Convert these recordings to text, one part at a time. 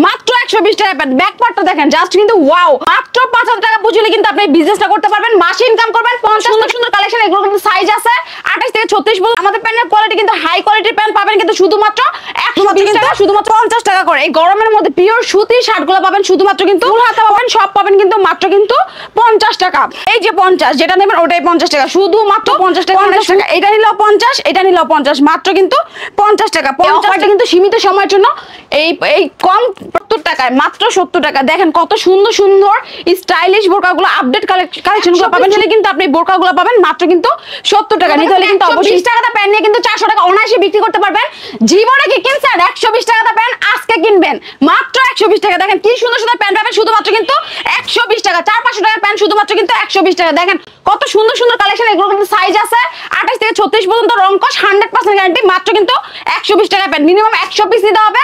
মাত্র 120 টাকা pant. Back পার্টটা দেখেন জাস্ট কিন্তু ওয়াও। মাত্র 5000 টাকা পুঁজিলে কিন্তু আপনি বিজনেসটা করতে পারবেন, মাসে ইনকাম করবেন। সুন্দর সুন্দর কালেকশন, এগুলো কিন্তু সাইজ আছে 28 থেকে 36 পর্যন্ত। আমাদের প্যান্টের কোয়ালিটি কিন্তু হাই কোয়ালিটির প্যান্ট পাবেন কিন্তু শুধুমাত্র 120 টাকা, শুধুমাত্র 50 টাকা করে। এই গরমের মধ্যে পিওর সুতির শার্টগুলো পাবেন শুধুমাত্র কিন্তু ফুল হাতা পাবেন, সব পাবেন কিন্তু মাত্র কিন্তু 50 টাকা। এই যে 50 যেটা নেবেন ওটাই 50 টাকা, শুধুমাত্র 50 টাকা। 50 টাকা এটা নিলেও 50, এটা নিলেও 50, মাত্র কিন্তু 50 টাকা। অফারটা কিন্তু সীমিত সময়ের জন্য। এই কম 70 টাকায়, মাত্র 70 টাকা। দেখেন কত সুন্দর সুন্দর স্টাইলিশ বোরকাগুলো, আপডেট কালেকশনগুলো পাবেন। সেটা কিন্তু আপনি বোরকাগুলো পাবেন মাত্র কিন্তু 70 টাকা। নিতে হলে কিন্তু অবশ্যই 20 টাকাটা প্যান্ট নিয়ে কিন্তু 400 টাকা অনায়াসে বিক্রি করতে পারবেন। জীবনে কি কিনছেন 120 টাকাটা প্যান্ট, আজকে কিনবেন মাত্র 120 টাকা। দেখেন কি সুন্দর সুন্দর প্যান্ট পাবেন শুধুমাত্র কিন্তু 120 টাকা। 400-500 টাকার প্যান্ট শুধুমাত্র কিন্তু 120 টাকা। দেখেন কত সুন্দর সুন্দর কালেকশন, এগুলো কিন্তু সাইজ আছে 28 থেকে 36 পর্যন্ত। রংকশ 100% গ্যারান্টি। মাত্র কিন্তু 120 টাকা প্যান্ট। মিনিমাম 100 পিস নিতে হবে।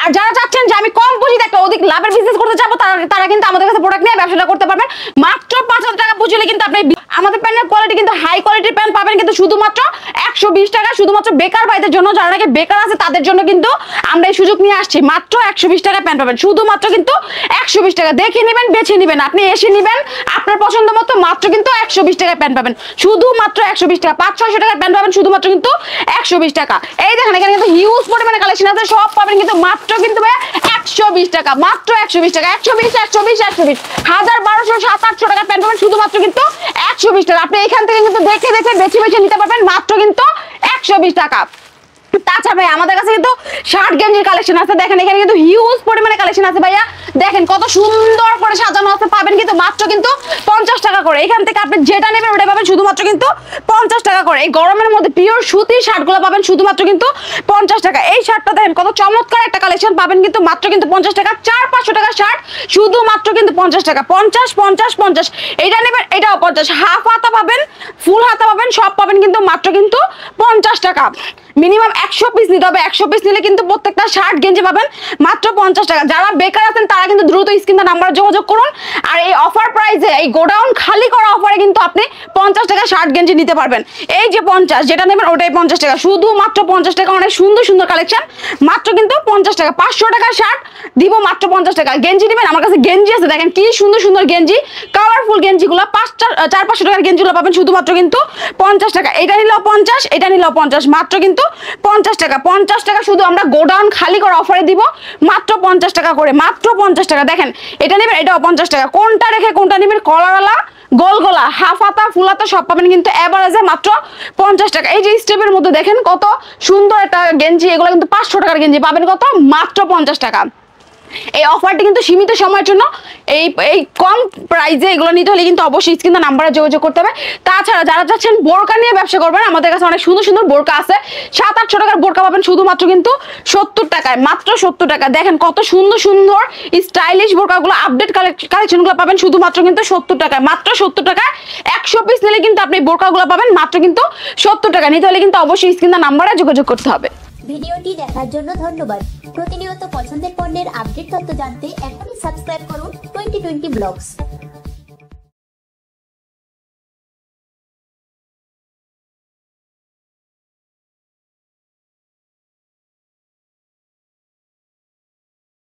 আর যারা চাচ্ছেন যে আমি কম পুঁজিতে একটা অধিক লাভের বিজনেস করতে চাবো, তারা কিন্তু আমাদের কাছে প্রোডাক্ট নিয়ে ব্যবসাটা করতে পারবেন। মাত্র 5000 টাকা পুঁজিলে কিন্তু আপনি আমাদের প্যান্টের কোয়ালিটি কিন্তু হাই কোয়ালিটির প্যান্ট পাবেন কিন্তু শুধুমাত্র 120 টাকা। শুধুমাত্র বেকার ভাইদের জন্য, যারা নাকি বেকার আছে তাদের জন্য কিন্তু আমরা এই সুযোগ নিয়ে আসছি। মাত্র 120 টাকা প্যান্ট পাবেন শুধুমাত্র কিন্তু 120 টাকা। দেখে নেবেন, বেছে নেবেন, আপনি এসে নেবেন আপনার পছন্দ মতো। মাত্র কিন্তু 120 টাকা প্যান্ট পাবেন শুধুমাত্র 120 টাকা। 500-600 টাকার প্যান্ট পাবেন শুধুমাত্র কিন্তু 120 টাকা। এই দেখেন এখানে কিন্তু হিউজ পরিমাণে কালেকশন আছে, সব পাবেন কিন্তু মাত্র কিন্তু 120 টাকা। মাত্র 120 টাকা। 120 120 120 1200-700-800 টাকার প্যান্ট পাবেন শুধুমাত্র কিন্তু 120 টাকা। আপনি এখান থেকে কিন্তু দেখে দেখে বেছে বেছে নিতে পারবেন মাত্র কিন্তু 120 টাকা। তাছাড়া ভাই আমাদের কাছে কিন্তু শার্ট গেঞ্জির কালেকশন আছে। দেখেন এখানে কিন্তু হিউজ পরিমাণে কালেকশন আছে ভাইয়া। দেখেন কত সুন্দর করে সাজানো আছে, পাবেন কিন্তু মাত্র কিন্তু 50 টাকা করে। এখান থেকে আপনি যেটা নেবেন ওটা পাবেন শুধুমাত্র কিন্তু 50 টাকা করে। এই গরমের মধ্যে পিওর সুতির শার্টগুলো পাবেন শুধুমাত্র কিন্তু 50 টাকা। এই শার্টটা দেখেন কত চমৎকার একটা কালেকশন, পাবেন কিন্তু মাত্র কিন্তু 50 টাকা। 400-500 টাকার শার্ট শুধুমাত্র কিন্তু 50 টাকা। 50 50 50 এটা নেবেন, এটাও 50। হাফ হাতা পাবেন, ফুল হাতা পাবেন, সব পাবেন কিন্তু মাত্র কিন্তু 50 টাকা। মিনিমাম 100 পিস নিতে হবে। 100 পিস নিলে কিন্তু প্রত্যেকটা শার্ট গেঞ্জি পাবেন মাত্র 50 টাকা। যারা বেকার আছেন তারা কিন্তু দ্রুত স্ক্রিনে নাম্বারে যোগাযোগ করুন। আর এই অফার প্রাইসে, এই গোডাউন খালি করা অফারে কিন্তু আপনি 50 টাকা শার্ট গেঞ্জি নিতে পারবেন। এই যে 50 যেটা নেবেন ওটাই 50 টাকা, শুধুমাত্র 50 টাকা। অনেক সুন্দর সুন্দর কালেকশন, মাত্র কিন্তু 50 টাকা। 500 টাকার শার্ট দিব মাত্র 50 টাকা। গেঞ্জি নেবেন, আমার কাছে গেঞ্জি আছে। দেখেন কি সুন্দর সুন্দর গেঞ্জি, কালারফুল গেঞ্জিগুলো 400-500 টাকার গেঞ্জিগুলো পাবেন শুধুমাত্র কিন্তু 50 টাকা। এটা নিলেও 50, এটা নিলেও 50, মাত্র কিন্তু 50 টাকা। 50 টাকা শুধু আমরা গোডাউন খালি করা অফারে দিব মাত্র 50 টাকা করে। মাত্র 50 টাকা। দেখেন এটা নেবেন, এটাও 50 টাকা। কোনটা রেখে কোনটা নেবেন, কলারওয়ালা, গোল গলা, হাফ হাতা, ফুল হাতা সব পাবেন কিন্তু এভারেজে মাত্র 50 টাকা। এই যে স্টেপের মধ্যে দেখেন কত সুন্দর একটা গেঞ্জি, এগুলো কিন্তু 500 টাকার গেঞ্জি পাবেন কত, মাত্র 50 টাকা। এই অফারটি কিন্তু সীমিত সময়ের জন্য। এই কম প্রাইসে এগুলো নিতে হলে কিন্তু অবশ্যই স্ক্রিনে নাম্বারে যোগাযোগ করতে হবে। তাছাড়া যারা চাচ্ছেন বোরকা নিয়ে ব্যবসা করবেন, আমাদের কাছে অনেক সুন্দর সুন্দর বোরকা আছে। 700-800 টাকার বোরকা পাবেন শুধুমাত্র কিন্তু 70 টাকায়, মাত্র 70 টাকা। দেখেন কত সুন্দর সুন্দর স্টাইলিশ বোরকাগুলো, আপডেট কালেকশনগুলো পাবেন শুধুমাত্র কিন্তু 70 টাকায়। মাত্র 70 টাকায় 100 পিস নিলে কিন্তু আপনি বোরকাগুলো পাবেন মাত্র কিন্তু 70 টাকা। নিতে হলে কিন্তু অবশ্যই স্ক্রিনে নাম্বারে যোগাযোগ করতে হবে। ভিডিওটি দেখার জন্য ধন্যবাদ। প্রতিনিয়ত পছন্দের পণ্যের আপডেট তথ্য জানতে এখনই সাবস্ক্রাইব করুন 2020 ব্লগস।